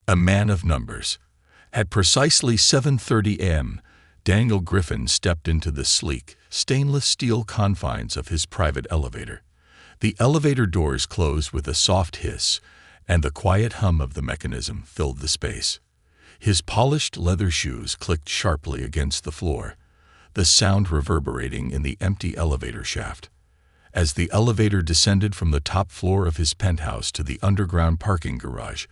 A man of numbers. At precisely 7:30 a.m., Daniel Griffin stepped into the sleek, stainless steel confines of his private elevator. The elevator doors closed with a soft hiss, and the quiet hum of the mechanism filled the space. His polished leather shoes clicked sharply against the floor, the sound reverberating in the empty elevator shaft. As the elevator descended from the top floor of his penthouse to the underground parking garage,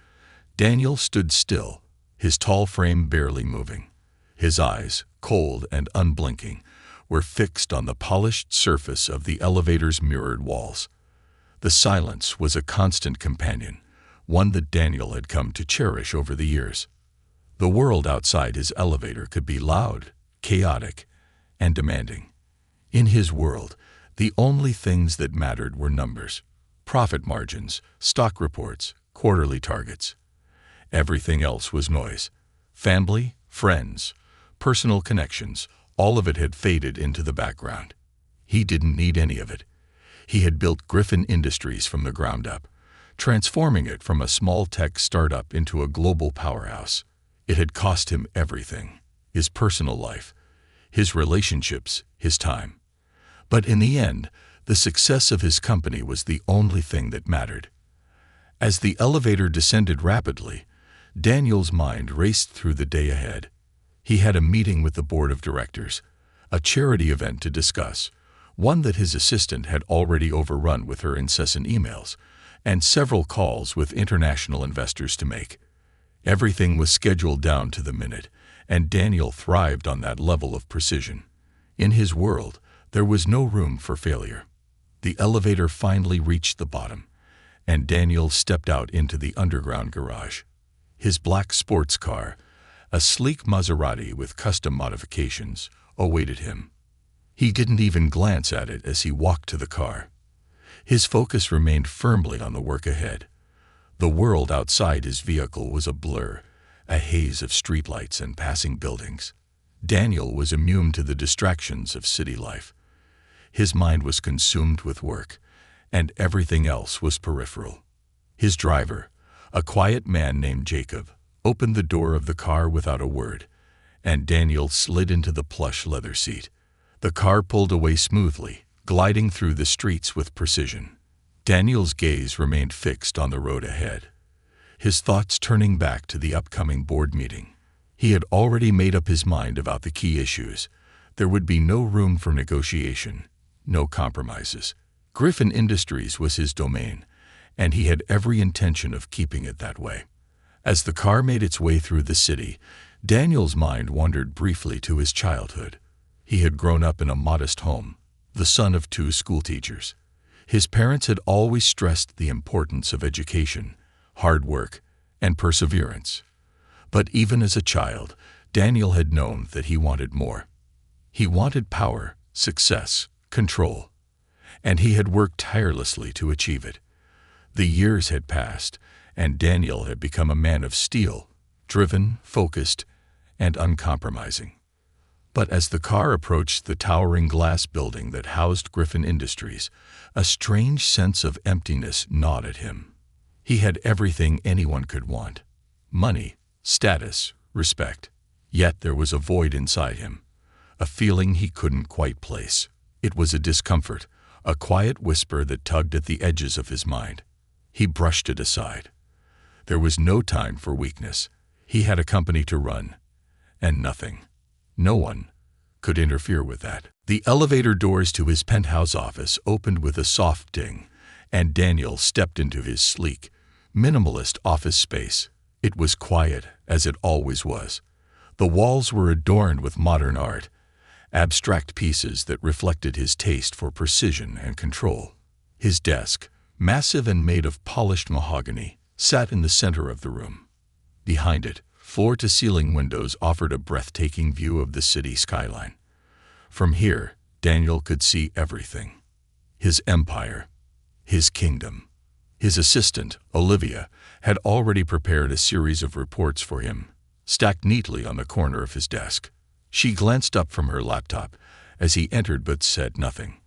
Daniel stood still, his tall frame barely moving. His eyes, cold and unblinking, were fixed on the polished surface of the elevator's mirrored walls. The silence was a constant companion, one that Daniel had come to cherish over the years. The world outside his elevator could be loud, chaotic, and demanding. In his world, the only things that mattered were numbers, profit margins, stock reports, quarterly targets. Everything else was noise. Family, friends, personal connections, all of it had faded into the background. He didn't need any of it. He had built Griffin Industries from the ground up, transforming it from a small tech startup into a global powerhouse. It had cost him everything: his personal life, his relationships, his time. But in the end, the success of his company was the only thing that mattered. As the elevator descended rapidly, Daniel's mind raced through the day ahead. He had a meeting with the board of directors, a charity event to discuss, one that his assistant had already overrun with her incessant emails, and several calls with international investors to make. Everything was scheduled down to the minute, and Daniel thrived on that level of precision. In his world, there was no room for failure. The elevator finally reached the bottom, and Daniel stepped out into the underground garage. His black sports car, a sleek Maserati with custom modifications, awaited him. He didn't even glance at it as he walked to the car. His focus remained firmly on the work ahead. The world outside his vehicle was a blur, a haze of streetlights and passing buildings. Daniel was immune to the distractions of city life. His mind was consumed with work, and everything else was peripheral. His driver, a quiet man named Jacob, opened the door of the car without a word, and Daniel slid into the plush leather seat. The car pulled away smoothly, gliding through the streets with precision. Daniel's gaze remained fixed on the road ahead, his thoughts turning back to the upcoming board meeting. He had already made up his mind about the key issues. There would be no room for negotiation, no compromises. Griffin Industries was his domain, and he had every intention of keeping it that way. As the car made its way through the city, Daniel's mind wandered briefly to his childhood. He had grown up in a modest home, the son of 2 schoolteachers. His parents had always stressed the importance of education, hard work, and perseverance. But even as a child, Daniel had known that he wanted more. He wanted power, success, control, and he had worked tirelessly to achieve it. The years had passed, and Daniel had become a man of steel, driven, focused, and uncompromising. But as the car approached the towering glass building that housed Griffin Industries, a strange sense of emptiness gnawed at him. He had everything anyone could want: money, status, respect. Yet there was a void inside him, a feeling he couldn't quite place. It was a discomfort, a quiet whisper that tugged at the edges of his mind. He brushed it aside. There was no time for weakness. He had a company to run, and nothing, no one, could interfere with that. The elevator doors to his penthouse office opened with a soft ding, and Daniel stepped into his sleek, minimalist office space. It was quiet, as it always was. The walls were adorned with modern art, abstract pieces that reflected his taste for precision and control. His desk, massive and made of polished mahogany, sat in the center of the room. Behind it, floor-to-ceiling windows offered a breathtaking view of the city skyline. From here, Daniel could see everything: his empire, his kingdom. His assistant, Olivia, had already prepared a series of reports for him, stacked neatly on the corner of his desk. She glanced up from her laptop as he entered but said nothing.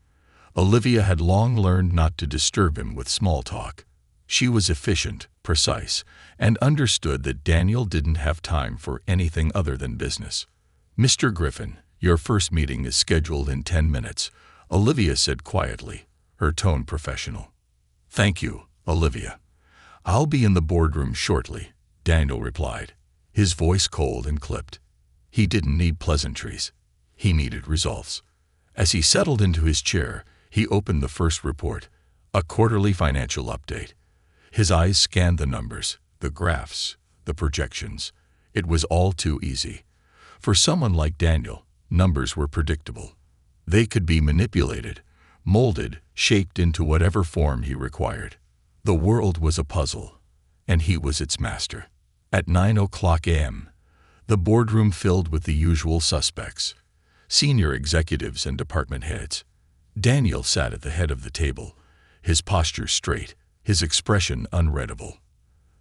Olivia had long learned not to disturb him with small talk. She was efficient, precise, and understood that Daniel didn't have time for anything other than business. "Mr. Griffin, your first meeting is scheduled in 10 minutes, Olivia said quietly, her tone professional. "Thank you, Olivia. I'll be in the boardroom shortly," Daniel replied, his voice cold and clipped. He didn't need pleasantries. He needed results. As he settled into his chair, he opened the first report, a quarterly financial update. His eyes scanned the numbers, the graphs, the projections. It was all too easy. For someone like Daniel, numbers were predictable. They could be manipulated, molded, shaped into whatever form he required. The world was a puzzle, and he was its master. At 9:00 a.m., the boardroom filled with the usual suspects, senior executives and department heads. Daniel sat at the head of the table, his posture straight, his expression unreadable.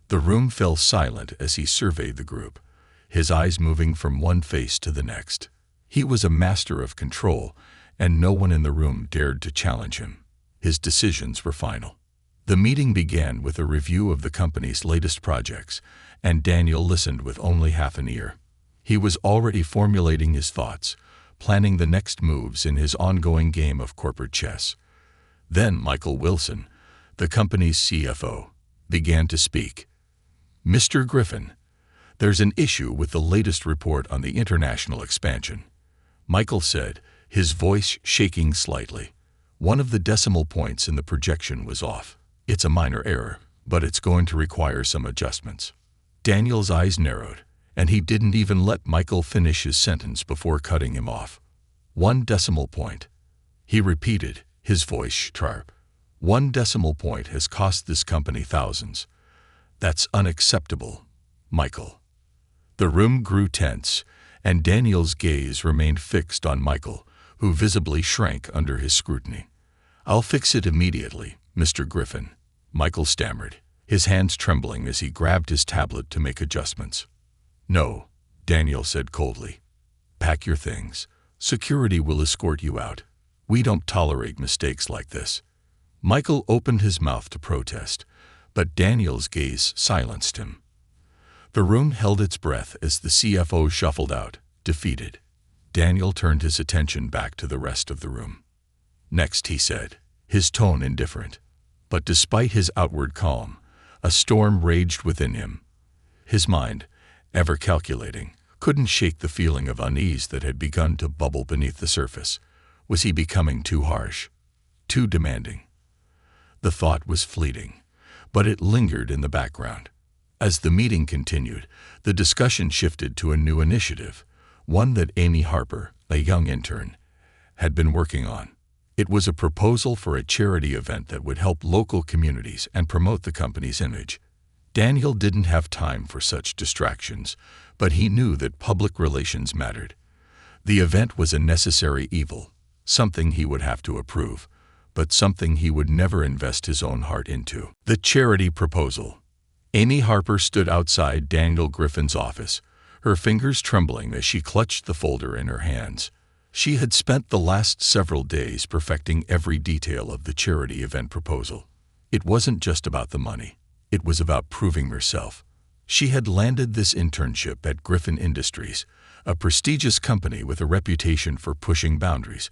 The room fell silent as he surveyed the group, his eyes moving from one face to the next. He was a master of control, and no one in the room dared to challenge him. His decisions were final. The meeting began with a review of the company's latest projects, and Daniel listened with only half an ear. He was already formulating his thoughts, planning the next moves in his ongoing game of corporate chess. Then Michael Wilson, the company's CFO, began to speak. "Mr. Griffin, there's an issue with the latest report on the international expansion," Michael said, his voice shaking slightly. One of the decimal points in the projection was off. "It's a minor error, but it's going to require some adjustments." Daniel's eyes narrowed, and he didn't even let Michael finish his sentence before cutting him off. "1 decimal point," he repeated, his voice sharp. "1 decimal point has cost this company thousands. That's unacceptable, Michael." The room grew tense, and Daniel's gaze remained fixed on Michael, who visibly shrank under his scrutiny. "I'll fix it immediately, Mr. Griffin," Michael stammered, his hands trembling as he grabbed his tablet to make adjustments. "No," Daniel said coldly. "Pack your things. Security will escort you out. We don't tolerate mistakes like this." Michael opened his mouth to protest, but Daniel's gaze silenced him. The room held its breath as the CFO shuffled out, defeated. Daniel turned his attention back to the rest of the room. "Next," he said, his tone indifferent. But despite his outward calm, a storm raged within him. His mind, ever calculating, couldn't shake the feeling of unease that had begun to bubble beneath the surface. Was he becoming too harsh, too demanding? The thought was fleeting, but it lingered in the background. As the meeting continued, the discussion shifted to a new initiative, one that Amy Harper, a young intern, had been working on. It was a proposal for a charity event that would help local communities and promote the company's image. Daniel didn't have time for such distractions, but he knew that public relations mattered. The event was a necessary evil, something he would have to approve, but something he would never invest his own heart into. The charity proposal. Amy Harper stood outside Daniel Griffin's office, her fingers trembling as she clutched the folder in her hands. She had spent the last several days perfecting every detail of the charity event proposal. It wasn't just about the money. It was about proving herself. She had landed this internship at Griffin Industries, a prestigious company with a reputation for pushing boundaries,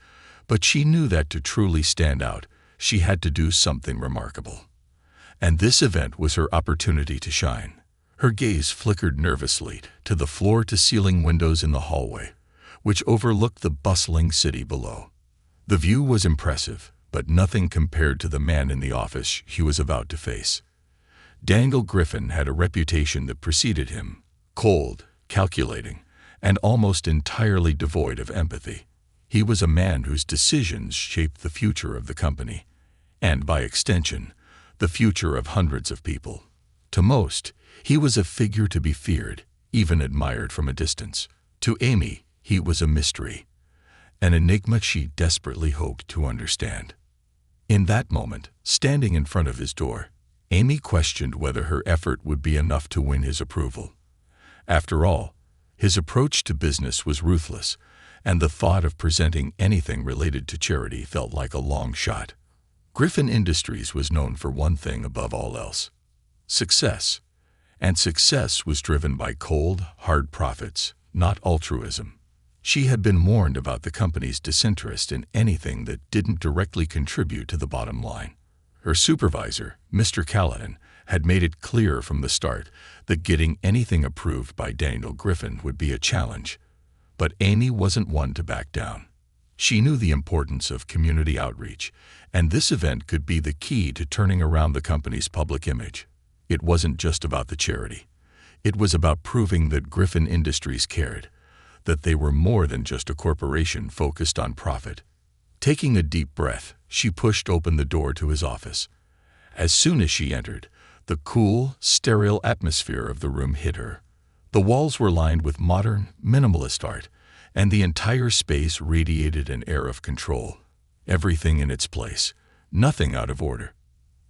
but she knew that to truly stand out, she had to do something remarkable. And this event was her opportunity to shine. Her gaze flickered nervously to the floor-to-ceiling windows in the hallway, which overlooked the bustling city below. The view was impressive, but nothing compared to the man in the office she was about to face. Daniel Griffin had a reputation that preceded him, cold, calculating, and almost entirely devoid of empathy. He was a man whose decisions shaped the future of the company, and by extension, the future of hundreds of people. To most, he was a figure to be feared, even admired from a distance. To Amy, he was a mystery, an enigma she desperately hoped to understand. In that moment, standing in front of his door, Amy questioned whether her effort would be enough to win his approval. After all, his approach to business was ruthless, and the thought of presenting anything related to charity felt like a long shot. Griffin Industries was known for one thing above all else: success. And success was driven by cold, hard profits, not altruism. She had been warned about the company's disinterest in anything that didn't directly contribute to the bottom line. Her supervisor, Mr. Callahan, had made it clear from the start that getting anything approved by Daniel Griffin would be a challenge. But Amy wasn't one to back down. She knew the importance of community outreach, and this event could be the key to turning around the company's public image. It wasn't just about the charity. It was about proving that Griffin Industries cared, that they were more than just a corporation focused on profit. Taking a deep breath, she pushed open the door to his office. As soon as she entered, the cool, sterile atmosphere of the room hit her. The walls were lined with modern, minimalist art, and the entire space radiated an air of control. Everything in its place, nothing out of order.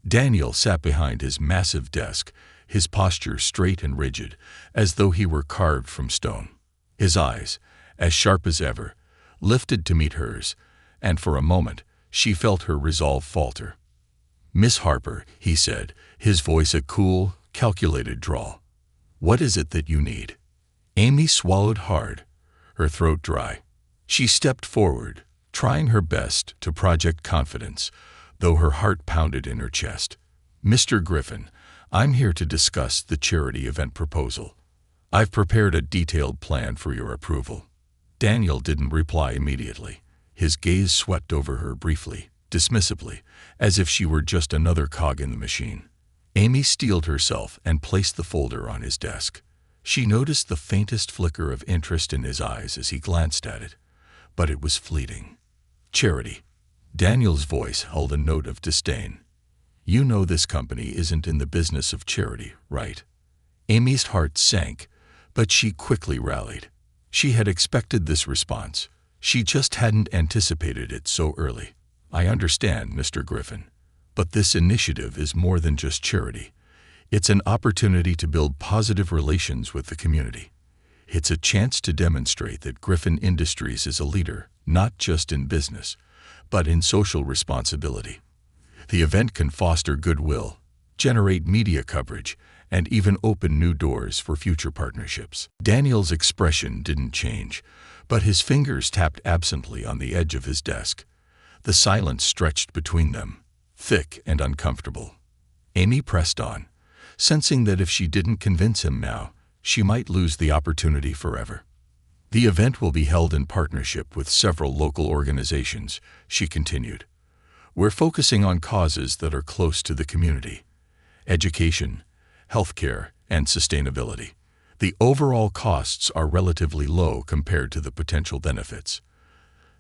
Daniel sat behind his massive desk, his posture straight and rigid, as though he were carved from stone. His eyes, as sharp as ever, lifted to meet hers, and for a moment she felt her resolve falter. "Miss Harper," he said, his voice a cool, calculated drawl. "What is it that you need?" Amy swallowed hard, her throat dry. She stepped forward, trying her best to project confidence, though her heart pounded in her chest. "Mr. Griffin, I'm here to discuss the charity event proposal. I've prepared a detailed plan for your approval." Daniel didn't reply immediately. His gaze swept over her briefly, dismissively, as if she were just another cog in the machine. Amy steeled herself and placed the folder on his desk. She noticed the faintest flicker of interest in his eyes as he glanced at it, but it was fleeting. "Charity." Daniel's voice held a note of disdain. "You know this company isn't in the business of charity, right?" Amy's heart sank, but she quickly rallied. She had expected this response. She just hadn't anticipated it so early. "I understand, Mr. Griffin, but this initiative is more than just charity. It's an opportunity to build positive relations with the community. It's a chance to demonstrate that Griffin Industries is a leader, not just in business, but in social responsibility. The event can foster goodwill, generate media coverage, and even open new doors for future partnerships." Daniel's expression didn't change, but his fingers tapped absently on the edge of his desk. The silence stretched between them, thick and uncomfortable. Amy pressed on, sensing that if she didn't convince him now, she might lose the opportunity forever. "The event will be held in partnership with several local organizations," she continued. "We're focusing on causes that are close to the community: education, healthcare, and sustainability. The overall costs are relatively low compared to the potential benefits.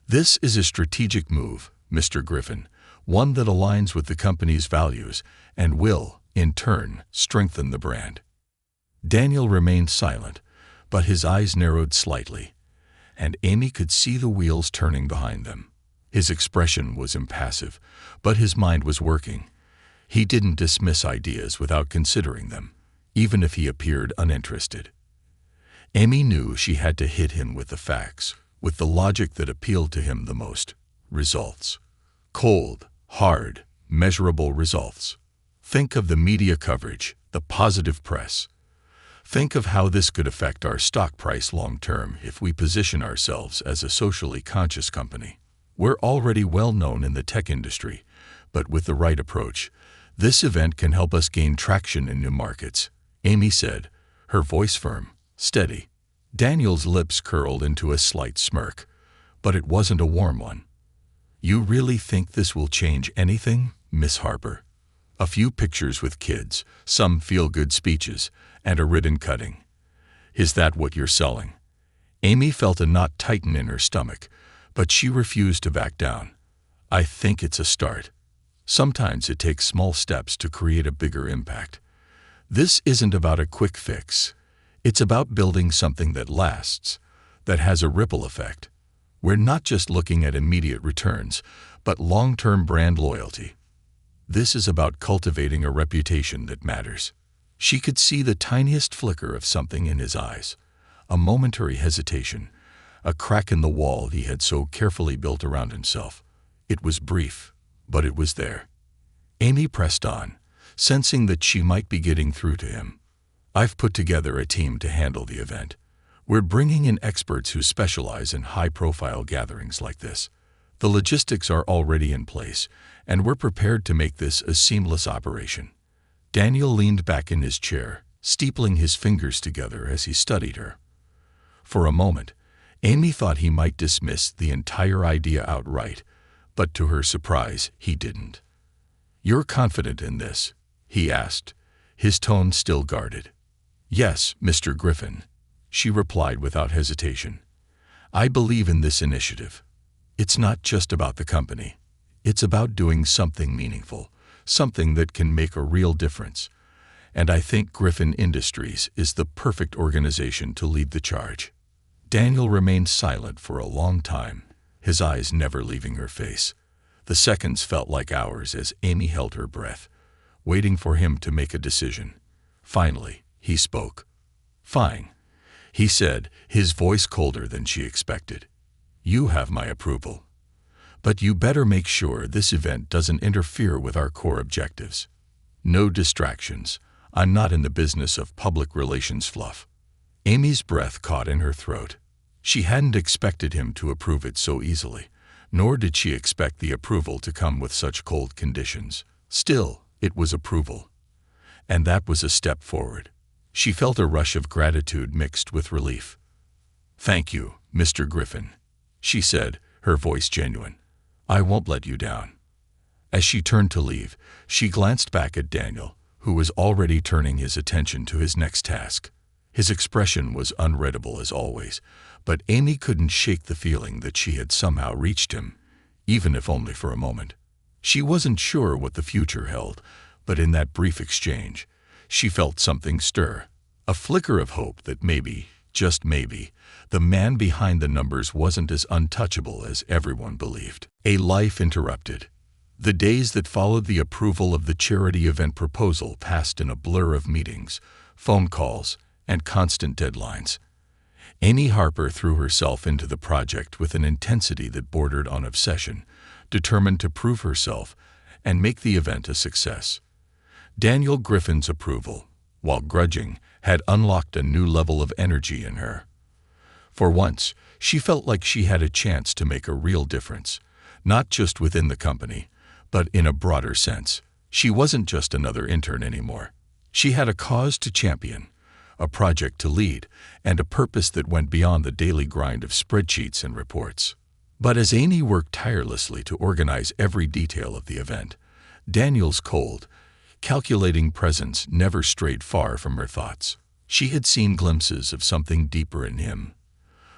This is a strategic move, Mr. Griffin, one that aligns with the company's values and will, in turn, strengthen the brand." Daniel remained silent, but his eyes narrowed slightly, and Amy could see the wheels turning behind them. His expression was impassive, but his mind was working. He didn't dismiss ideas without considering them, even if he appeared uninterested. Amy knew she had to hit him with the facts, with the logic that appealed to him the most: results. Cold, hard, measurable results. Think of the media coverage, the positive press. Think of how this could affect our stock price long term if we position ourselves as a socially conscious company. We're already well known in the tech industry, but with the right approach, this event can help us gain traction in new markets," Amy said, her voice firm, steady. Daniel's lips curled into a slight smirk, but it wasn't a warm one. "You really think this will change anything, Miss Harper? A few pictures with kids, some feel-good speeches, and a ribbon cutting. Is that what you're selling?" Amy felt a knot tighten in her stomach, but she refused to back down. "I think it's a start. Sometimes it takes small steps to create a bigger impact. This isn't about a quick fix. It's about building something that lasts, that has a ripple effect. We're not just looking at immediate returns, but long-term brand loyalty. This is about cultivating a reputation that matters." She could see the tiniest flicker of something in his eyes, a momentary hesitation, a crack in the wall he had so carefully built around himself. It was brief, but it was there. Amy pressed on, sensing that she might be getting through to him. "I've put together a team to handle the event. We're bringing in experts who specialize in high-profile gatherings like this. The logistics are already in place, and we're prepared to make this a seamless operation." Daniel leaned back in his chair, steepling his fingers together as he studied her. For a moment, Amy thought he might dismiss the entire idea outright, but to her surprise, he didn't. "You're confident in this?" he asked, his tone still guarded. "Yes, Mr. Griffin," she replied without hesitation. "I believe in this initiative. It's not just about the company. It's about doing something meaningful, something that can make a real difference. And I think Griffin Industries is the perfect organization to lead the charge." Daniel remained silent for a long time, his eyes never leaving her face. The seconds felt like hours as Amy held her breath, waiting for him to make a decision. Finally, he spoke. "Fine," he said, his voice colder than she expected. "You have my approval. But you better make sure this event doesn't interfere with our core objectives. No distractions. I'm not in the business of public relations fluff." Amy's breath caught in her throat. She hadn't expected him to approve it so easily, nor did she expect the approval to come with such cold conditions. Still, it was approval. And that was a step forward. She felt a rush of gratitude mixed with relief. "Thank you, Mr. Griffin," she said, her voice genuine. "I won't let you down." As she turned to leave, she glanced back at Daniel, who was already turning his attention to his next task. His expression was unreadable as always, but Amy couldn't shake the feeling that she had somehow reached him, even if only for a moment. She wasn't sure what the future held, but in that brief exchange, she felt something stir, a flicker of hope that maybe, just maybe, the man behind the numbers wasn't as untouchable as everyone believed. A life interrupted. The days that followed the approval of the charity event proposal passed in a blur of meetings, phone calls, and constant deadlines. Amy Harper threw herself into the project with an intensity that bordered on obsession, determined to prove herself and make the event a success. Daniel Griffin's approval, while grudging, had unlocked a new level of energy in her. For once, she felt like she had a chance to make a real difference, not just within the company, but in a broader sense. She wasn't just another intern anymore. She had a cause to champion, a project to lead, and a purpose that went beyond the daily grind of spreadsheets and reports. But as Amy worked tirelessly to organize every detail of the event, Daniel's cold, calculating presence never strayed far from her thoughts. She had seen glimpses of something deeper in him,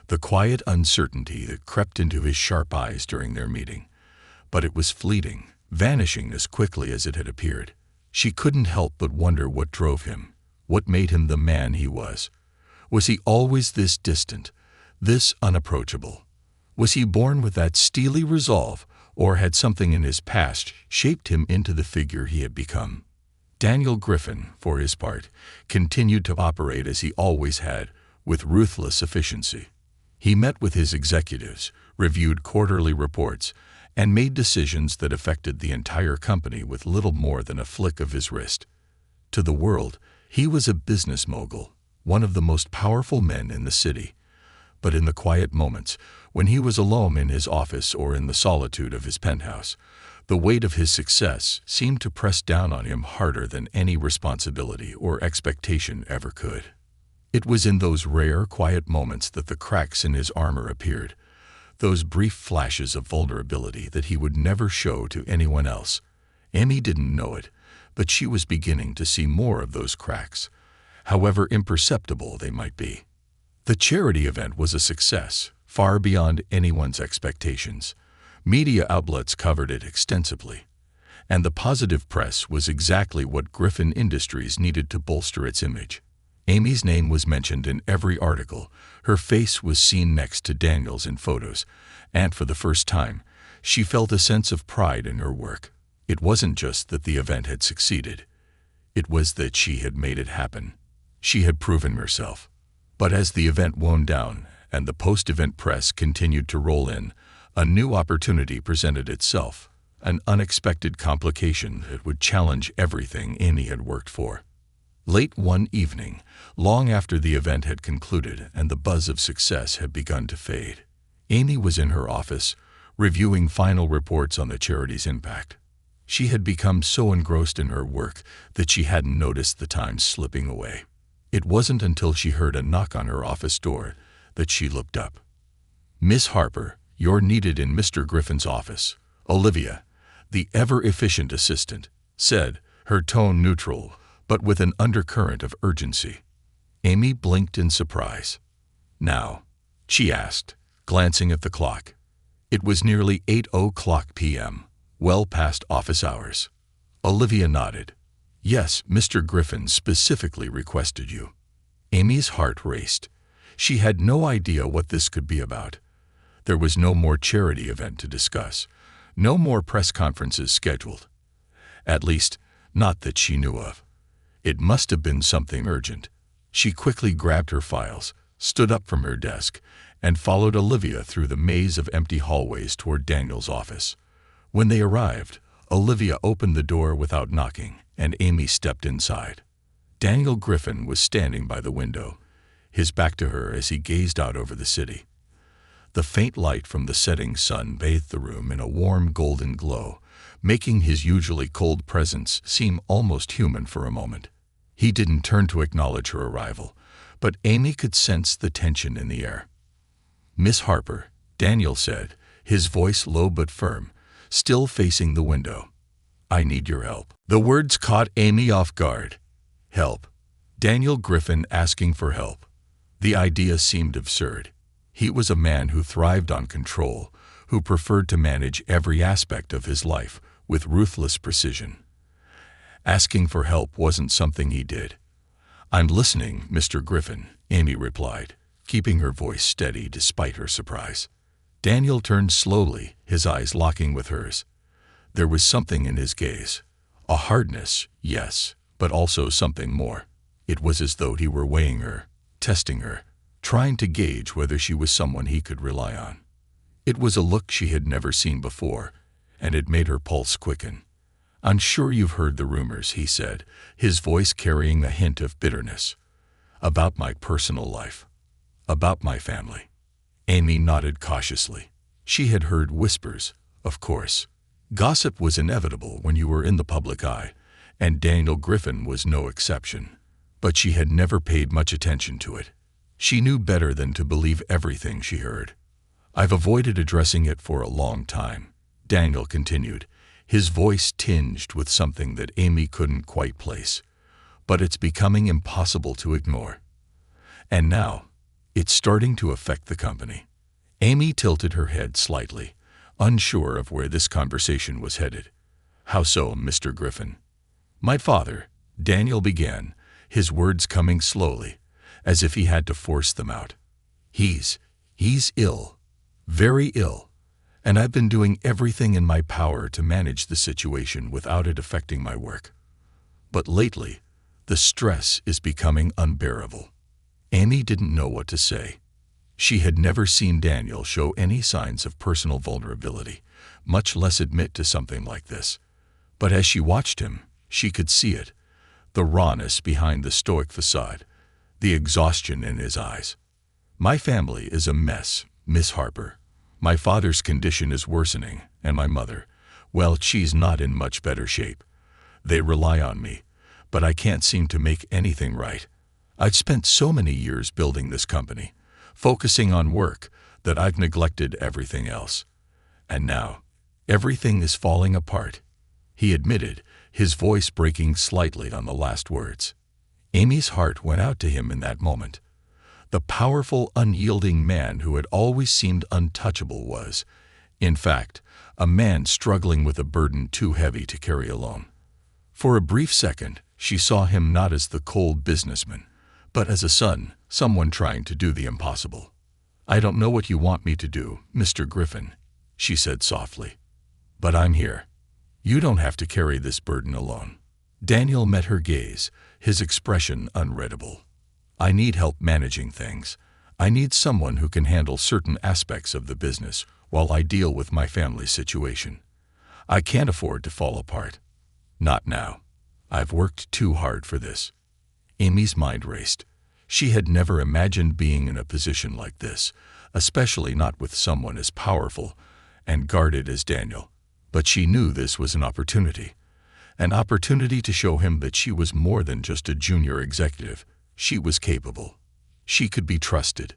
the quiet uncertainty that crept into his sharp eyes during their meeting. But it was fleeting, vanishing as quickly as it had appeared. She couldn't help but wonder what drove him, what made him the man he was. Was he always this distant, this unapproachable? Was he born with that steely resolve, or had something in his past shaped him into the figure he had become? Daniel Griffin, for his part, continued to operate as he always had, with ruthless efficiency. He met with his executives, reviewed quarterly reports, and made decisions that affected the entire company with little more than a flick of his wrist. To the world, he was a business mogul, one of the most powerful men in the city. But in the quiet moments, when he was alone in his office or in the solitude of his penthouse, the weight of his success seemed to press down on him harder than any responsibility or expectation ever could. It was in those rare, quiet moments that the cracks in his armor appeared, those brief flashes of vulnerability that he would never show to anyone else. Amy didn't know it, but she was beginning to see more of those cracks, however imperceptible they might be. The charity event was a success, far beyond anyone's expectations. Media outlets covered it extensively, and the positive press was exactly what Griffin Industries needed to bolster its image. Amy's name was mentioned in every article, her face was seen next to Daniel's in photos, and for the first time, she felt a sense of pride in her work. It wasn't just that the event had succeeded. It was that she had made it happen. She had proven herself. But as the event wound down and the post-event press continued to roll in, a new opportunity presented itself, an unexpected complication that would challenge everything Amy had worked for. Late one evening, long after the event had concluded and the buzz of success had begun to fade, Amy was in her office, reviewing final reports on the charity's impact. She had become so engrossed in her work that she hadn't noticed the time slipping away. It wasn't until she heard a knock on her office door that she looked up. "Miss Harper, you're needed in Mr. Griffin's office," Olivia, the ever-efficient assistant, said, her tone neutral, but with an undercurrent of urgency. Amy blinked in surprise. "Now?" she asked, glancing at the clock. It was nearly 8:00 p.m., well past office hours. Olivia nodded. "Yes, Mr. Griffin specifically requested you." Amy's heart raced. She had no idea what this could be about. There was no more charity event to discuss, no more press conferences scheduled. At least, not that she knew of. It must have been something urgent. She quickly grabbed her files, stood up from her desk, and followed Olivia through the maze of empty hallways toward Daniel's office. When they arrived, Olivia opened the door without knocking, and Amy stepped inside. Daniel Griffin was standing by the window, his back to her as he gazed out over the city. The faint light from the setting sun bathed the room in a warm golden glow, making his usually cold presence seem almost human for a moment. He didn't turn to acknowledge her arrival, but Amy could sense the tension in the air. "Miss Harper," Daniel said, his voice low but firm, still facing the window. "I need your help." The words caught Amy off guard. Help? Daniel Griffin asking for help. The idea seemed absurd. He was a man who thrived on control, who preferred to manage every aspect of his life with ruthless precision. Asking for help wasn't something he did. "I'm listening, Mr. Griffin," Amy replied, keeping her voice steady despite her surprise. Daniel turned slowly, his eyes locking with hers. There was something in his gaze. A hardness, yes, but also something more. It was as though he were weighing her, testing her, trying to gauge whether she was someone he could rely on. It was a look she had never seen before, and it made her pulse quicken. "I'm sure you've heard the rumors," he said, his voice carrying a hint of bitterness. "About my personal life. About my family." Amy nodded cautiously. She had heard whispers, of course. Gossip was inevitable when you were in the public eye, and Daniel Griffin was no exception. But she had never paid much attention to it. She knew better than to believe everything she heard. "I've avoided addressing it for a long time," Daniel continued, his voice tinged with something that Amy couldn't quite place. "But it's becoming impossible to ignore. And now, it's starting to affect the company." Amy tilted her head slightly, unsure of where this conversation was headed. "How so, Mr. Griffin?" "My father," Daniel began, his words coming slowly, as if he had to force them out. He's ill, very ill, and I've been doing everything in my power to manage the situation without it affecting my work. But lately, the stress is becoming unbearable." Amy didn't know what to say. She had never seen Daniel show any signs of personal vulnerability, much less admit to something like this. But as she watched him, she could see it, the rawness behind the stoic facade, the exhaustion in his eyes. "My family is a mess, Miss Harper. My father's condition is worsening, and my mother, well, she's not in much better shape. They rely on me, but I can't seem to make anything right. I've spent so many years building this company, focusing on work, that I've neglected everything else. And now, everything is falling apart," he admitted, his voice breaking slightly on the last words. Amy's heart went out to him in that moment. The powerful, unyielding man who had always seemed untouchable was, in fact, a man struggling with a burden too heavy to carry alone. For a brief second, she saw him not as the cold businessman, but as a son, someone trying to do the impossible. "I don't know what you want me to do, Mr. Griffin," she said softly. "But I'm here. You don't have to carry this burden alone." Daniel met her gaze, his expression unreadable. "I need help managing things. I need someone who can handle certain aspects of the business while I deal with my family's situation. I can't afford to fall apart. Not now. I've worked too hard for this. Amy's mind raced. She had never imagined being in a position like this, especially not with someone as powerful and guarded as Daniel. But she knew this was an opportunity to show him that she was more than just a junior executive. She was capable. She could be trusted.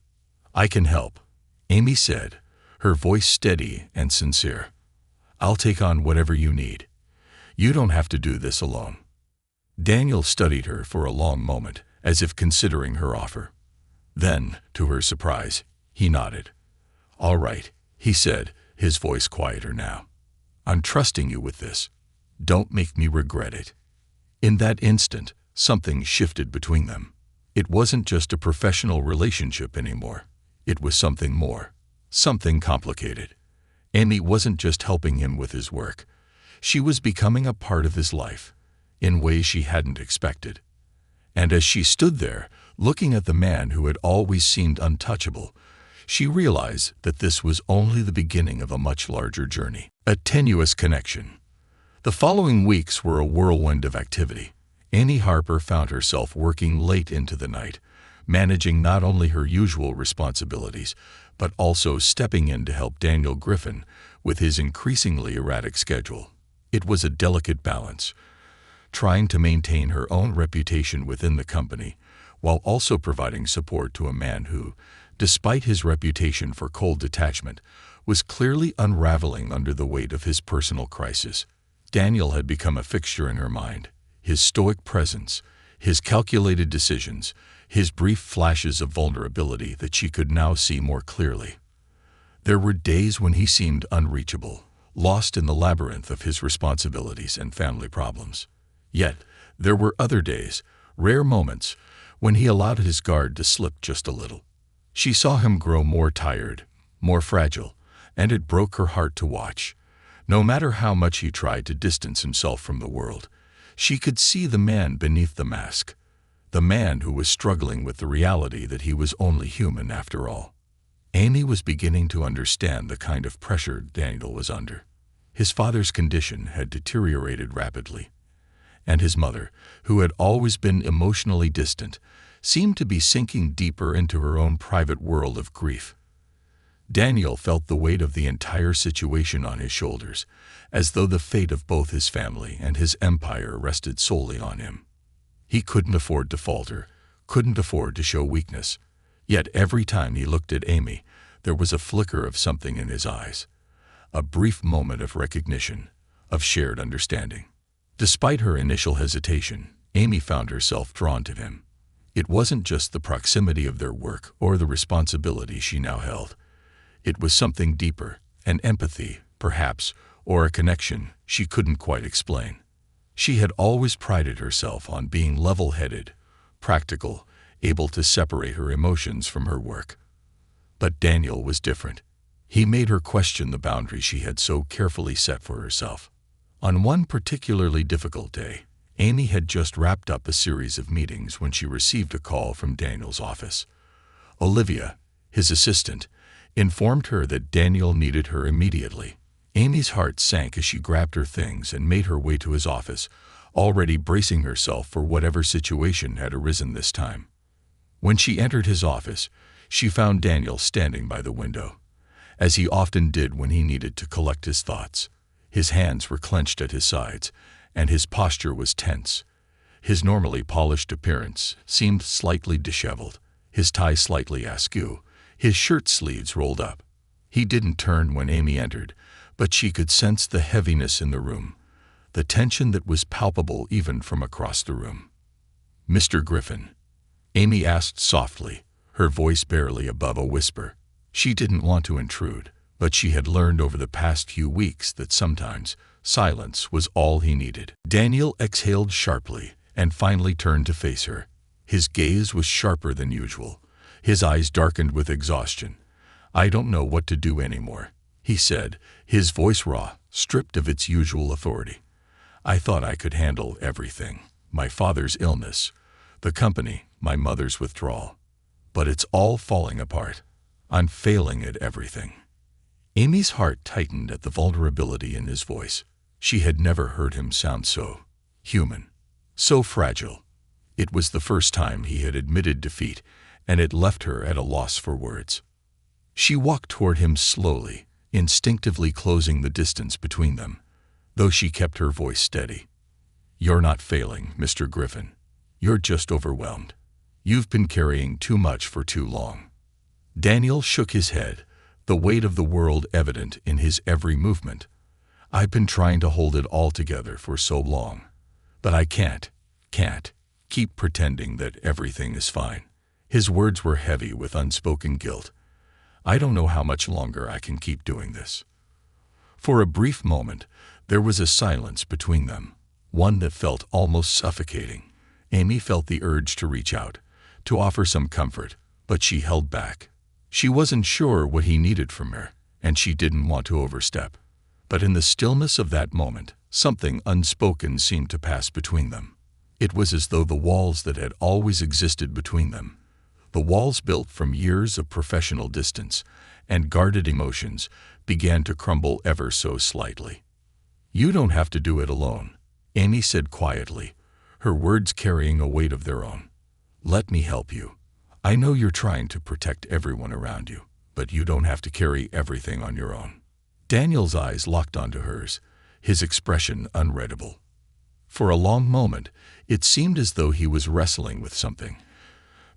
I can help, Amy said, her voice steady and sincere. I'll take on whatever you need. You don't have to do this alone. Daniel studied her for a long moment, as if considering her offer. Then, to her surprise, he nodded. All right, he said, his voice quieter now. I'm trusting you with this. Don't make me regret it. In that instant, something shifted between them. It wasn't just a professional relationship anymore. It was something more, something complicated. Amy wasn't just helping him with his work. She was becoming a part of his life, in ways she hadn't expected. And as she stood there, looking at the man who had always seemed untouchable, she realized that this was only the beginning of a much larger journey, a tenuous connection. The following weeks were a whirlwind of activity. Amy Harper found herself working late into the night, managing not only her usual responsibilities, but also stepping in to help Daniel Griffin with his increasingly erratic schedule. It was a delicate balance, trying to maintain her own reputation within the company, while also providing support to a man who, despite his reputation for cold detachment, was clearly unraveling under the weight of his personal crisis. Daniel had become a fixture in her mind. His stoic presence, his calculated decisions, his brief flashes of vulnerability that she could now see more clearly. There were days when he seemed unreachable, lost in the labyrinth of his responsibilities and family problems. Yet, there were other days, rare moments, when he allowed his guard to slip just a little. She saw him grow more tired, more fragile, and it broke her heart to watch. No matter how much he tried to distance himself from the world, she could see the man beneath the mask, the man who was struggling with the reality that he was only human after all. Amy was beginning to understand the kind of pressure Daniel was under. His father's condition had deteriorated rapidly, and his mother, who had always been emotionally distant, seemed to be sinking deeper into her own private world of grief. Daniel felt the weight of the entire situation on his shoulders, as though the fate of both his family and his empire rested solely on him. He couldn't afford to falter, couldn't afford to show weakness. Yet every time he looked at Amy, there was a flicker of something in his eyes, a brief moment of recognition, of shared understanding. Despite her initial hesitation, Amy found herself drawn to him. It wasn't just the proximity of their work or the responsibility she now held. It was something deeper, an empathy, perhaps, or a connection she couldn't quite explain. She had always prided herself on being level-headed, practical, able to separate her emotions from her work. But Daniel was different. He made her question the boundaries she had so carefully set for herself. On one particularly difficult day, Amy had just wrapped up a series of meetings when she received a call from Daniel's office. Olivia, his assistant, informed her that Daniel needed her immediately. Amy's heart sank as she grabbed her things and made her way to his office, already bracing herself for whatever situation had arisen this time. When she entered his office, she found Daniel standing by the window, as he often did when he needed to collect his thoughts. His hands were clenched at his sides, and his posture was tense. His normally polished appearance seemed slightly disheveled, his tie slightly askew, his shirt sleeves rolled up. He didn't turn when Amy entered, but she could sense the heaviness in the room, the tension that was palpable even from across the room. "Mr. Griffin?" Amy asked softly, her voice barely above a whisper. She didn't want to intrude, but she had learned over the past few weeks that sometimes silence was all he needed. Daniel exhaled sharply and finally turned to face her. His gaze was sharper than usual, his eyes darkened with exhaustion. "I don't know what to do anymore," he said, his voice raw, stripped of its usual authority. "I thought I could handle everything. My father's illness, the company, my mother's withdrawal. But it's all falling apart. I'm failing at everything." Amy's heart tightened at the vulnerability in his voice. She had never heard him sound so human, so fragile. It was the first time he had admitted defeat, and it left her at a loss for words. She walked toward him slowly, instinctively closing the distance between them, though she kept her voice steady. "You're not failing, Mr. Griffin. You're just overwhelmed. You've been carrying too much for too long." Daniel shook his head, the weight of the world evident in his every movement. "I've been trying to hold it all together for so long. But I can't keep pretending that everything is fine." His words were heavy with unspoken guilt. "I don't know how much longer I can keep doing this." For a brief moment, there was a silence between them, one that felt almost suffocating. Amy felt the urge to reach out, to offer some comfort, but she held back. She wasn't sure what he needed from her, and she didn't want to overstep. But in the stillness of that moment, something unspoken seemed to pass between them. It was as though the walls that had always existed between them, the walls built from years of professional distance and guarded emotions, began to crumble ever so slightly. "You don't have to do it alone," Amy said quietly, her words carrying a weight of their own. "Let me help you. I know you're trying to protect everyone around you, but you don't have to carry everything on your own." Daniel's eyes locked onto hers, his expression unreadable. For a long moment, it seemed as though he was wrestling with something.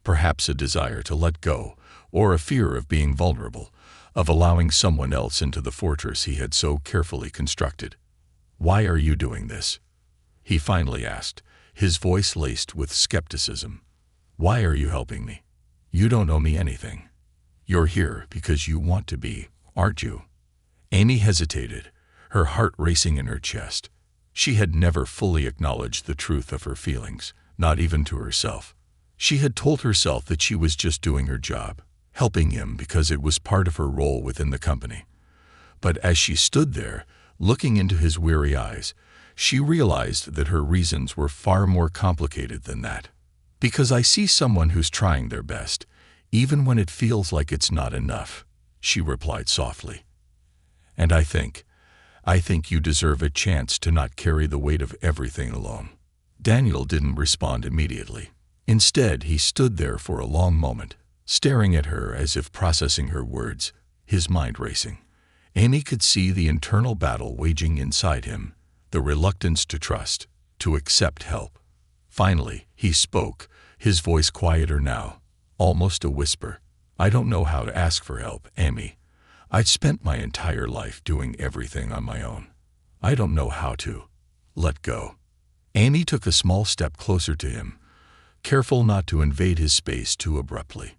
Perhaps a desire to let go, or a fear of being vulnerable, of allowing someone else into the fortress he had so carefully constructed. "Why are you doing this?" he finally asked, his voice laced with skepticism. "Why are you helping me? You don't owe me anything. You're here because you want to be, aren't you?" Amy hesitated, her heart racing in her chest. She had never fully acknowledged the truth of her feelings, not even to herself. She had told herself that she was just doing her job, helping him because it was part of her role within the company. But as she stood there, looking into his weary eyes, she realized that her reasons were far more complicated than that. "Because I see someone who's trying their best, even when it feels like it's not enough," she replied softly. "And I think you deserve a chance to not carry the weight of everything alone." Daniel didn't respond immediately. Instead, he stood there for a long moment, staring at her as if processing her words, his mind racing. Amy could see the internal battle waging inside him, the reluctance to trust, to accept help. Finally, he spoke, his voice quieter now, almost a whisper. "I don't know how to ask for help, Amy. I've spent my entire life doing everything on my own. I don't know how to let go." Amy took a small step closer to him, careful not to invade his space too abruptly.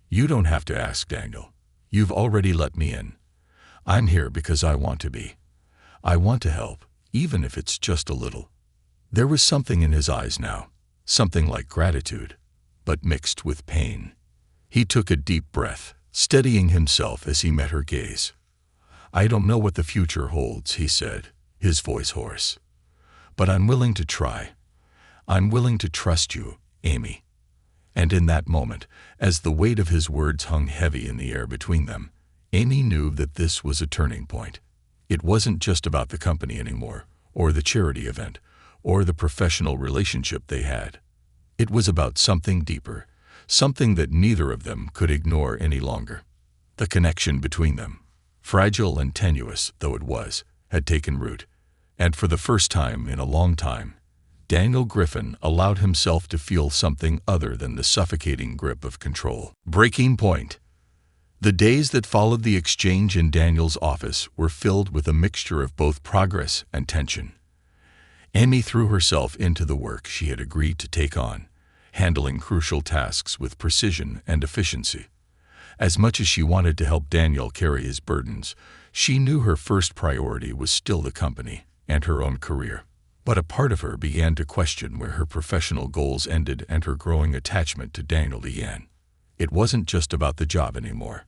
"You don't have to ask, Daniel. You've already let me in. I'm here because I want to be. I want to help, even if it's just a little." There was something in his eyes now, something like gratitude, but mixed with pain. He took a deep breath, steadying himself as he met her gaze. "I don't know what the future holds," he said, his voice hoarse. "But I'm willing to try. I'm willing to trust you, Amy." And in that moment, as the weight of his words hung heavy in the air between them, Amy knew that this was a turning point. It wasn't just about the company anymore, or the charity event, or the professional relationship they had. It was about something deeper, something that neither of them could ignore any longer. The connection between them, fragile and tenuous though it was, had taken root, and for the first time in a long time, Daniel Griffin allowed himself to feel something other than the suffocating grip of control. Breaking point. The days that followed the exchange in Daniel's office were filled with a mixture of both progress and tension. Amy threw herself into the work she had agreed to take on, handling crucial tasks with precision and efficiency. As much as she wanted to help Daniel carry his burdens, she knew her first priority was still the company and her own career. But a part of her began to question where her professional goals ended and her growing attachment to Daniel began. It wasn't just about the job anymore.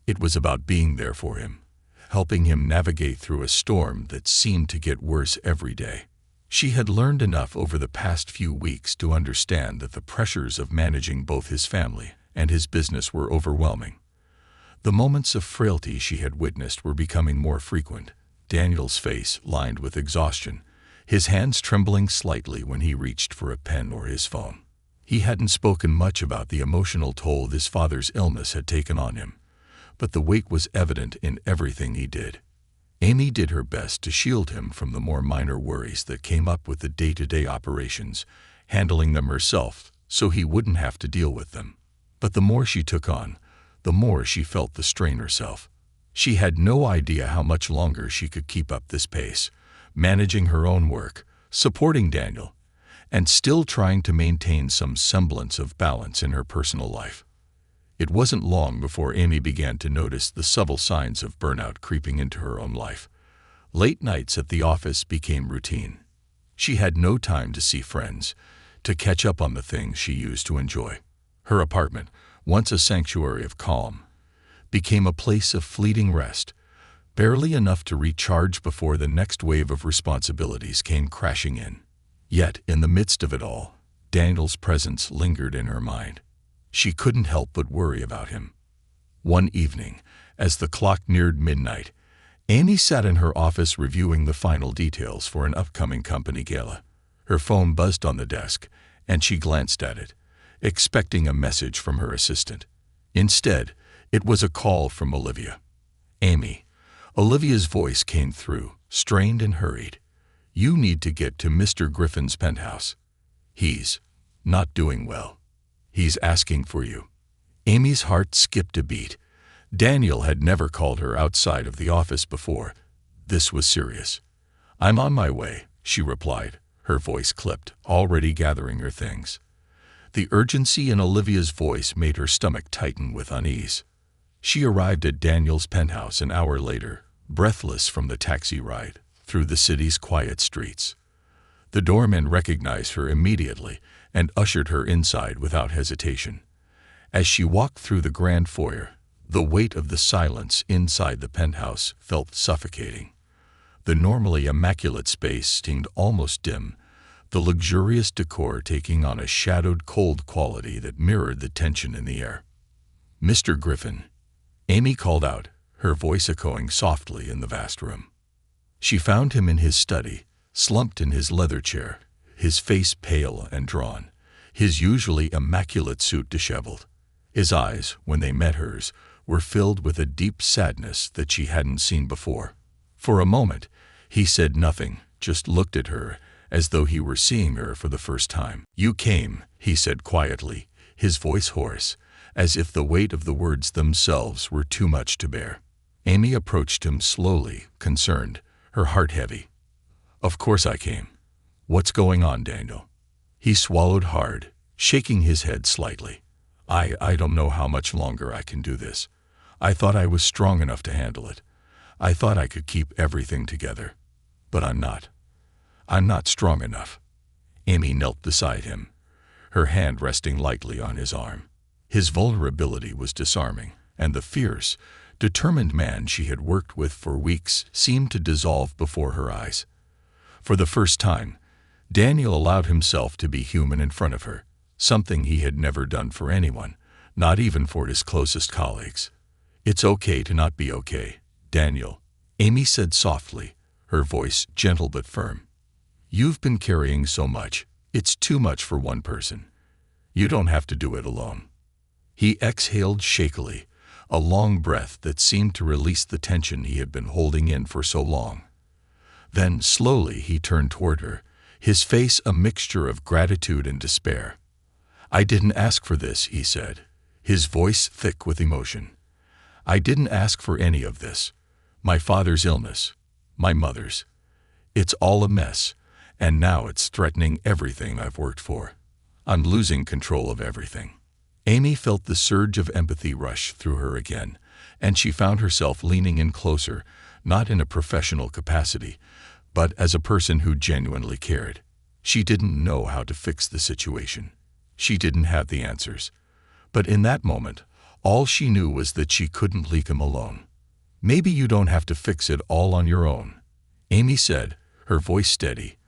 It was about being there for him, helping him navigate through a storm that seemed to get worse every day. She had learned enough over the past few weeks to understand that the pressures of managing both his family and his business were overwhelming. The moments of frailty she had witnessed were becoming more frequent, Daniel's face lined with exhaustion, his hands trembling slightly when he reached for a pen or his phone. He hadn't spoken much about the emotional toll his father's illness had taken on him, but the weight was evident in everything he did. Amy did her best to shield him from the more minor worries that came up with the day-to-day operations, handling them herself so he wouldn't have to deal with them. But the more she took on, the more she felt the strain herself. She had no idea how much longer she could keep up this pace, managing her own work, supporting Daniel, and still trying to maintain some semblance of balance in her personal life. It wasn't long before Amy began to notice the subtle signs of burnout creeping into her own life. Late nights at the office became routine. She had no time to see friends, to catch up on the things she used to enjoy. Her apartment, once a sanctuary of calm, became a place of fleeting rest, barely enough to recharge before the next wave of responsibilities came crashing in. Yet, in the midst of it all, Daniel's presence lingered in her mind. She couldn't help but worry about him. One evening, as the clock neared midnight, Amy sat in her office reviewing the final details for an upcoming company gala. Her phone buzzed on the desk, and she glanced at it, expecting a message from her assistant. Instead, it was a call from Olivia. "Amy." Olivia's voice came through, strained and hurried. "You need to get to Mr. Griffin's penthouse. He's not doing well. He's asking for you." Amy's heart skipped a beat. Daniel had never called her outside of the office before. This was serious. "I'm on my way," she replied, her voice clipped, already gathering her things. The urgency in Olivia's voice made her stomach tighten with unease. She arrived at Daniel's penthouse an hour later, breathless from the taxi ride through the city's quiet streets. The doorman recognized her immediately and ushered her inside without hesitation. As she walked through the grand foyer, the weight of the silence inside the penthouse felt suffocating. The normally immaculate space seemed almost dim, the luxurious decor taking on a shadowed, cold quality that mirrored the tension in the air. "Mr. Griffin," Amy called out, her voice echoing softly in the vast room. She found him in his study, slumped in his leather chair, his face pale and drawn, his usually immaculate suit disheveled. His eyes, when they met hers, were filled with a deep sadness that she hadn't seen before. For a moment, he said nothing, just looked at her, as though he were seeing her for the first time. "You came," he said quietly, his voice hoarse, as if the weight of the words themselves were too much to bear. Amy approached him slowly, concerned, her heart heavy. "Of course I came. What's going on, Daniel?" He swallowed hard, shaking his head slightly. I don't know how much longer I can do this. I thought I was strong enough to handle it. I thought I could keep everything together. But I'm not. I'm not strong enough." Amy knelt beside him, her hand resting lightly on his arm. His vulnerability was disarming, and the fierce, determined man she had worked with for weeks seemed to dissolve before her eyes. For the first time, Daniel allowed himself to be human in front of her, something he had never done for anyone, not even for his closest colleagues. "It's okay to not be okay, Daniel," Amy said softly, her voice gentle but firm. "You've been carrying so much. It's too much for one person. You don't have to do it alone." He exhaled shakily, a long breath that seemed to release the tension he had been holding in for so long. Then, slowly, he turned toward her, his face a mixture of gratitude and despair. "I didn't ask for this," he said, his voice thick with emotion. "I didn't ask for any of this. My father's illness, my mother's. It's all a mess, and now it's threatening everything I've worked for. I'm losing control of everything." Amy felt the surge of empathy rush through her again, and she found herself leaning in closer, not in a professional capacity, but as a person who genuinely cared. She didn't know how to fix the situation. She didn't have the answers. But in that moment, all she knew was that she couldn't leave him alone. "Maybe you don't have to fix it all on your own," Amy said, her voice steady,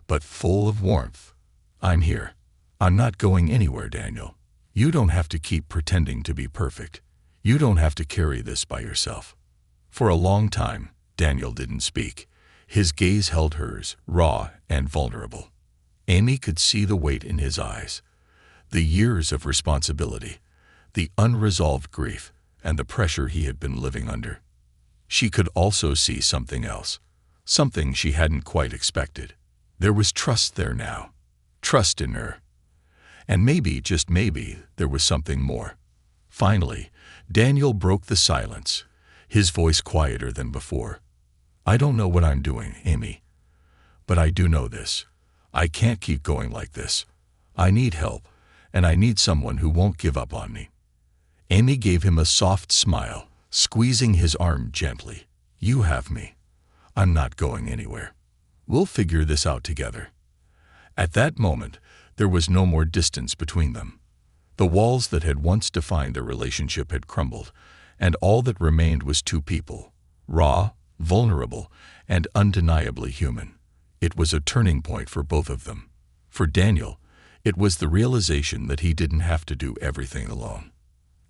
but full of warmth. "I'm here. I'm not going anywhere, Daniel. You don't have to keep pretending to be perfect. You don't have to carry this by yourself." For a long time, Daniel didn't speak. His gaze held hers, raw and vulnerable. Amy could see the weight in his eyes. The years of responsibility, the unresolved grief, and the pressure he had been living under. She could also see something else, something she hadn't quite expected. There was trust there now, trust in her. And maybe, just maybe, there was something more. Finally, Daniel broke the silence, his voice quieter than before. I don't know what I'm doing, Amy. But I do know this. I can't keep going like this. I need help, and I need someone who won't give up on me. Amy gave him a soft smile, squeezing his arm gently. You have me. I'm not going anywhere. We'll figure this out together. At that moment, there was no more distance between them. The walls that had once defined their relationship had crumbled, and all that remained was two people, raw, vulnerable, and undeniably human. It was a turning point for both of them. For Daniel, it was the realization that he didn't have to do everything alone.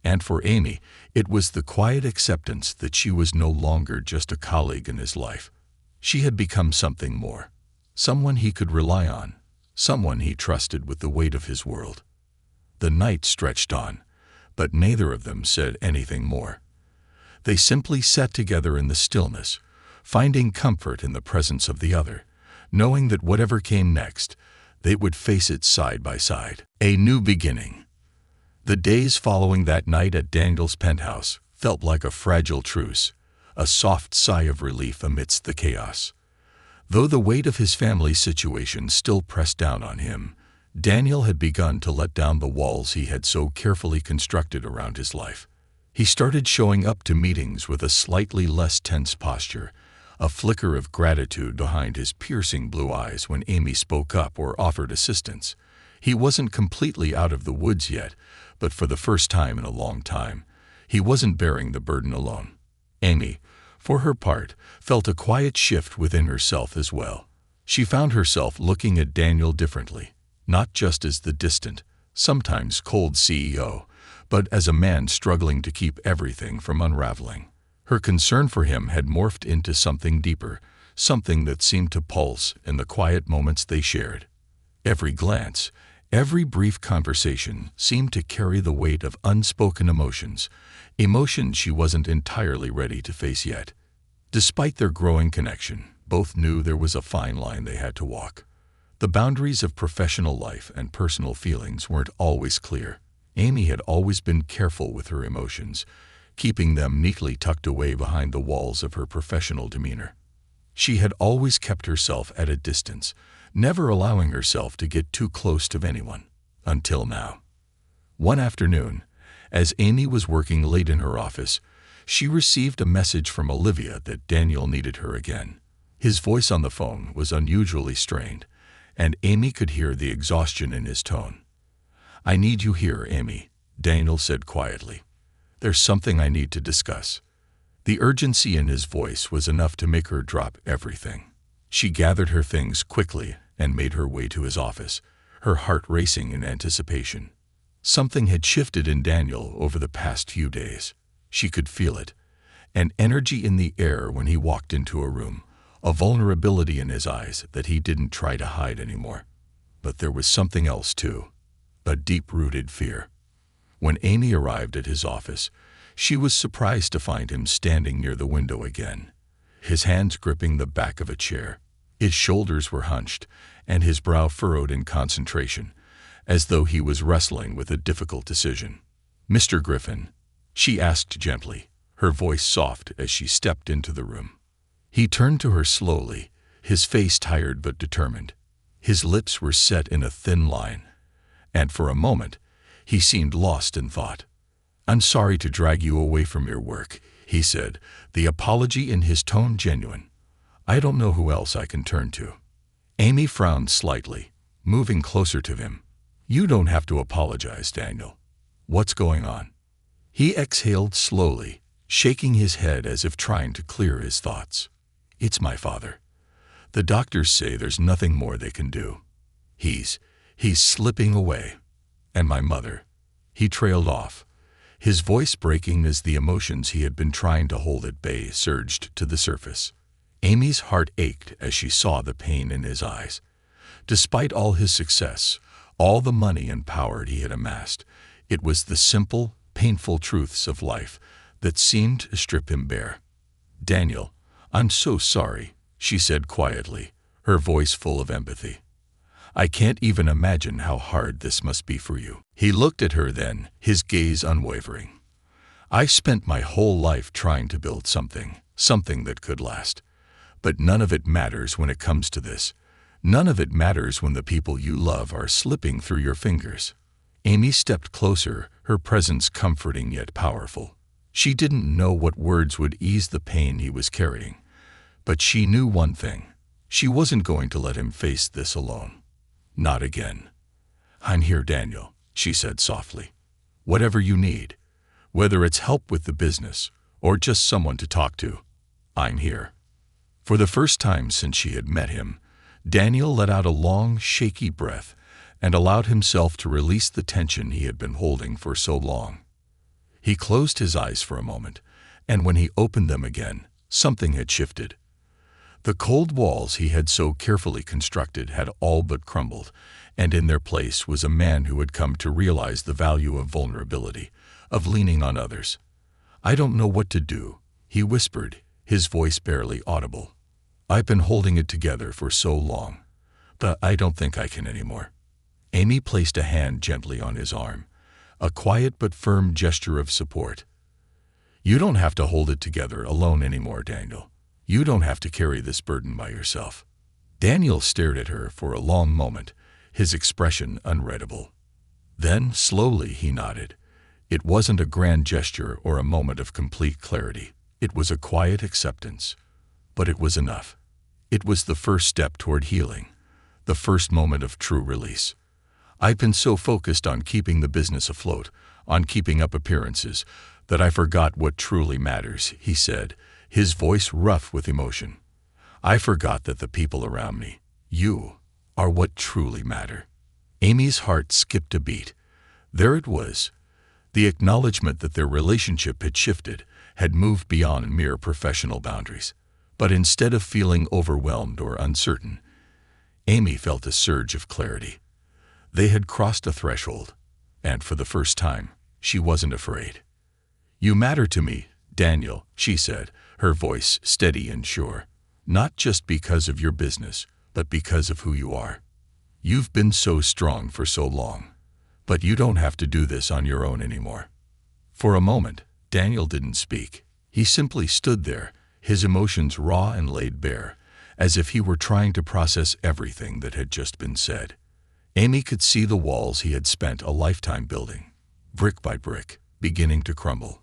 And for Amy, it was the quiet acceptance that she was no longer just a colleague in his life. She had become something more, someone he could rely on, someone he trusted with the weight of his world. The night stretched on, but neither of them said anything more. They simply sat together in the stillness, finding comfort in the presence of the other, knowing that whatever came next, they would face it side by side. A new beginning. The days following that night at Daniel's penthouse felt like a fragile truce, a soft sigh of relief amidst the chaos. Though the weight of his family's situation still pressed down on him, Daniel had begun to let down the walls he had so carefully constructed around his life. He started showing up to meetings with a slightly less tense posture, a flicker of gratitude behind his piercing blue eyes when Amy spoke up or offered assistance. He wasn't completely out of the woods yet, but for the first time in a long time, he wasn't bearing the burden alone. Amy, for her part, felt a quiet shift within herself as well. She found herself looking at Daniel differently, not just as the distant, sometimes cold CEO, but as a man struggling to keep everything from unraveling. Her concern for him had morphed into something deeper, something that seemed to pulse in the quiet moments they shared. Every glance, every brief conversation seemed to carry the weight of unspoken emotions, emotions she wasn't entirely ready to face yet. Despite their growing connection, both knew there was a fine line they had to walk. The boundaries of professional life and personal feelings weren't always clear. Amy had always been careful with her emotions, keeping them neatly tucked away behind the walls of her professional demeanor. She had always kept herself at a distance, never allowing herself to get too close to anyone, until now. One afternoon, as Amy was working late in her office, she received a message from Olivia that Daniel needed her again. His voice on the phone was unusually strained, and Amy could hear the exhaustion in his tone. I need you here, Amy, Daniel said quietly. There's something I need to discuss. The urgency in his voice was enough to make her drop everything. She gathered her things quickly and made her way to his office, her heart racing in anticipation. Something had shifted in Daniel over the past few days. She could feel it, an energy in the air when he walked into a room, a vulnerability in his eyes that he didn't try to hide anymore. But there was something else too, a deep-rooted fear. When Amy arrived at his office, she was surprised to find him standing near the window again, his hands gripping the back of a chair. His shoulders were hunched, and his brow furrowed in concentration, as though he was wrestling with a difficult decision. Mr. Griffin, she asked gently, her voice soft as she stepped into the room. He turned to her slowly, his face tired but determined. His lips were set in a thin line, and for a moment, he seemed lost in thought. I'm sorry to drag you away from your work, he said, the apology in his tone genuine. I don't know who else I can turn to. Amy frowned slightly, moving closer to him. You don't have to apologize, Daniel. What's going on? He exhaled slowly, shaking his head as if trying to clear his thoughts. It's my father. The doctors say there's nothing more they can do. He's slipping away. And my mother. He trailed off, his voice breaking as the emotions he had been trying to hold at bay surged to the surface. Amy's heart ached as she saw the pain in his eyes. Despite all his success, all the money and power he had amassed, it was the simple, painful truths of life that seemed to strip him bare. "Daniel, I'm so sorry," she said quietly, her voice full of empathy. "I can't even imagine how hard this must be for you." He looked at her then, his gaze unwavering. "I spent my whole life trying to build something that could last. But none of it matters when it comes to this. None of it matters when the people you love are slipping through your fingers." Amy stepped closer, her presence comforting yet powerful. She didn't know what words would ease the pain he was carrying, but she knew one thing. She wasn't going to let him face this alone. Not again. "I'm here, Daniel," she said softly. "Whatever you need, whether it's help with the business or just someone to talk to, I'm here." For the first time since she had met him, Daniel let out a long, shaky breath and allowed himself to release the tension he had been holding for so long. He closed his eyes for a moment, and when he opened them again, something had shifted. The cold walls he had so carefully constructed had all but crumbled, and in their place was a man who had come to realize the value of vulnerability, of leaning on others. "I don't know what to do," he whispered, his voice barely audible. "I've been holding it together for so long, but I don't think I can anymore." Amy placed a hand gently on his arm, a quiet but firm gesture of support. "You don't have to hold it together alone anymore, Daniel. You don't have to carry this burden by yourself." Daniel stared at her for a long moment, his expression unreadable. Then, slowly, he nodded. It wasn't a grand gesture or a moment of complete clarity. It was a quiet acceptance. But it was enough. It was the first step toward healing, the first moment of true release. "I've been so focused on keeping the business afloat, on keeping up appearances, that I forgot what truly matters," he said, his voice rough with emotion. "I forgot that the people around me, you, are what truly matter." Amy's heart skipped a beat. There it was. The acknowledgement that their relationship had shifted, had moved beyond mere professional boundaries. But instead of feeling overwhelmed or uncertain, Amy felt a surge of clarity. They had crossed a threshold, and for the first time, she wasn't afraid. "You matter to me, Daniel," she said, her voice steady and sure. "Not just because of your business, but because of who you are. You've been so strong for so long, but you don't have to do this on your own anymore." For a moment, Daniel didn't speak. He simply stood there, his emotions raw and laid bare, as if he were trying to process everything that had just been said. Amy could see the walls he had spent a lifetime building, brick by brick, beginning to crumble.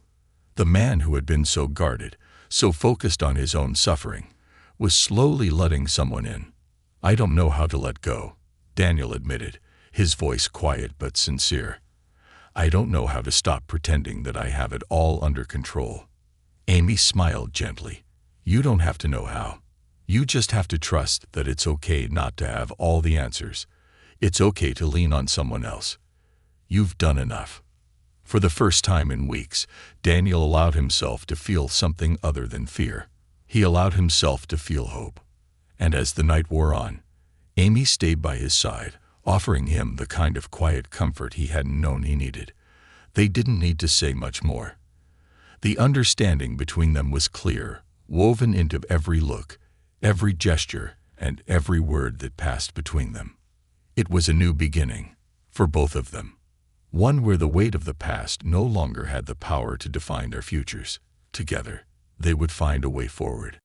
The man who had been so guarded, so focused on his own suffering, was slowly letting someone in. "I don't know how to let go," Daniel admitted, his voice quiet but sincere. "I don't know how to stop pretending that I have it all under control." Amy smiled gently. "You don't have to know how. You just have to trust that it's okay not to have all the answers. It's okay to lean on someone else. You've done enough." For the first time in weeks, Daniel allowed himself to feel something other than fear. He allowed himself to feel hope. And as the night wore on, Amy stayed by his side, offering him the kind of quiet comfort he hadn't known he needed. They didn't need to say much more. The understanding between them was clear, woven into every look, every gesture, and every word that passed between them. It was a new beginning, for both of them. One where the weight of the past no longer had the power to define their futures. Together, they would find a way forward.